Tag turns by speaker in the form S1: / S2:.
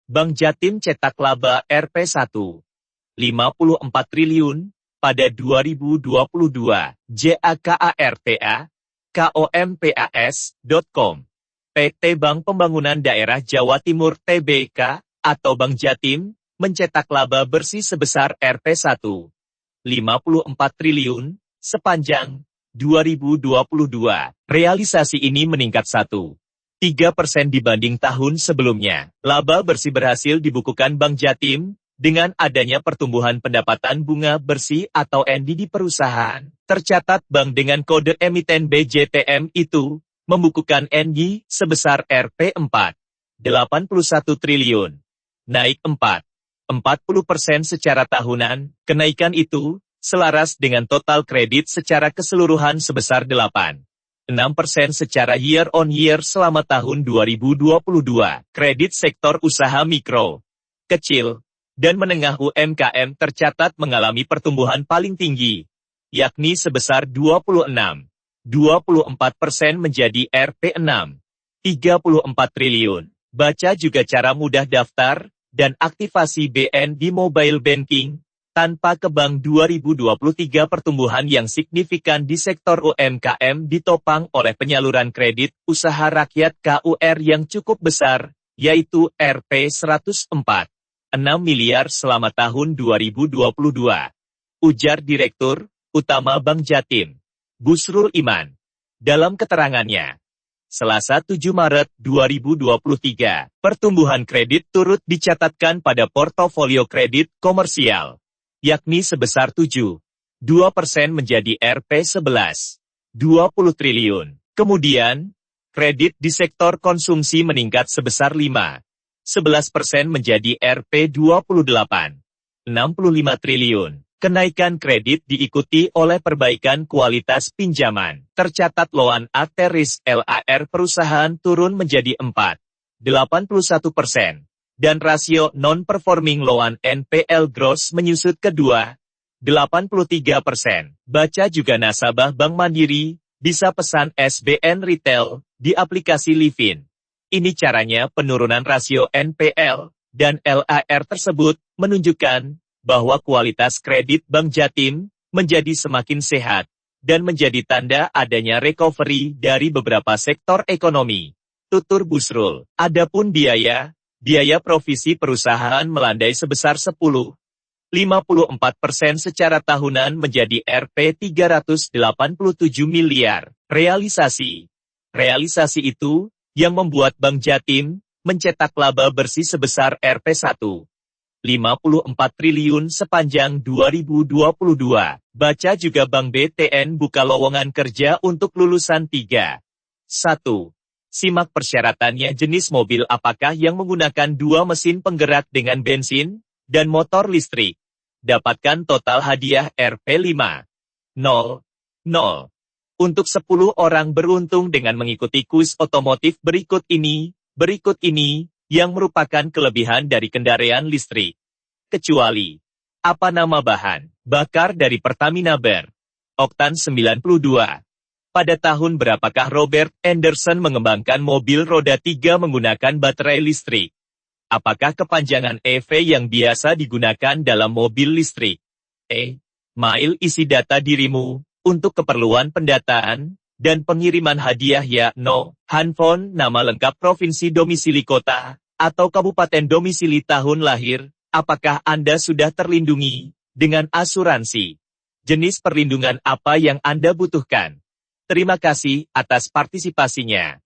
S1: Bank Jatim cetak laba Rp1, 54 triliun pada 2022, JAKARTA, KOMPAS.com. PT Bank Pembangunan Daerah Jawa Timur TBK atau Bank Jatim mencetak laba bersih sebesar Rp1, 54 triliun sepanjang 2022. Realisasi ini meningkat 1,3% dibanding tahun sebelumnya. Laba bersih berhasil dibukukan Bank Jatim dengan adanya pertumbuhan pendapatan bunga bersih atau ND di perusahaan. Tercatat bank dengan kode emiten BJTM itu membukukan ND sebesar Rp4, 81 triliun, naik 40% secara tahunan. Kenaikan itu selaras dengan total kredit secara keseluruhan sebesar 8,6% secara year-on-year selama tahun 2022. Kredit sektor usaha mikro, kecil, dan menengah UMKM tercatat mengalami pertumbuhan paling tinggi, yakni sebesar 26,24% menjadi Rp6, 34 triliun. Baca juga cara mudah daftar dan aktivasi BNI Mobile Banking tanpa ke bank 2023. Pertumbuhan yang signifikan di sektor UMKM ditopang oleh penyaluran kredit usaha rakyat KUR yang cukup besar, yaitu Rp104,6 miliar selama tahun 2022. Ujar Direktur Utama Bank Jatim, Busrul Iman, dalam keterangannya. Selasa 7 Maret 2023, pertumbuhan kredit turut dicatatkan pada portofolio kredit komersial, yakni sebesar 7,2% menjadi Rp11, 20 triliun. Kemudian, kredit di sektor konsumsi meningkat sebesar 5,11% menjadi Rp28, 65 triliun. Kenaikan kredit diikuti oleh perbaikan kualitas pinjaman. Tercatat loan at risk LAR perusahaan turun menjadi 4,81%. Dan rasio non-performing loan NPL gross menyusut ke 2,83%. Baca juga nasabah Bank Mandiri bisa pesan SBN Retail di aplikasi Livin. Ini caranya. Penurunan rasio NPL dan LAR tersebut menunjukkan bahwa kualitas kredit Bank Jatim menjadi semakin sehat dan menjadi tanda adanya recovery dari beberapa sektor ekonomi. Tutur Busrul. Adapun biaya provisi perusahaan melandai sebesar 10,54% secara tahunan menjadi Rp387 miliar. Realisasi itu yang membuat Bank Jatim mencetak laba bersih sebesar Rp1, 54 triliun sepanjang 2022. Baca juga Bank BTN buka lowongan kerja untuk lulusan 3. 1. Simak persyaratannya. Jenis mobil apakah yang menggunakan 2 mesin penggerak dengan bensin dan motor listrik. Dapatkan total hadiah Rp5,000 untuk 10 orang beruntung dengan mengikuti kuis otomotif berikut ini yang merupakan kelebihan dari kendaraan listrik. Kecuali, apa nama bahan bakar dari Pertamina Ber? Oktan 92. Pada tahun berapakah Robert Anderson mengembangkan mobil roda 3 menggunakan baterai listrik? Apakah kepanjangan EV yang biasa digunakan dalam mobil listrik? Mail isi data dirimu untuk keperluan pendataan dan pengiriman hadiah handphone, nama lengkap, provinsi domisili kota, atau kabupaten domisili, tahun lahir. Apakah Anda sudah terlindungi dengan asuransi? Jenis perlindungan apa yang Anda butuhkan? Terima kasih atas partisipasinya.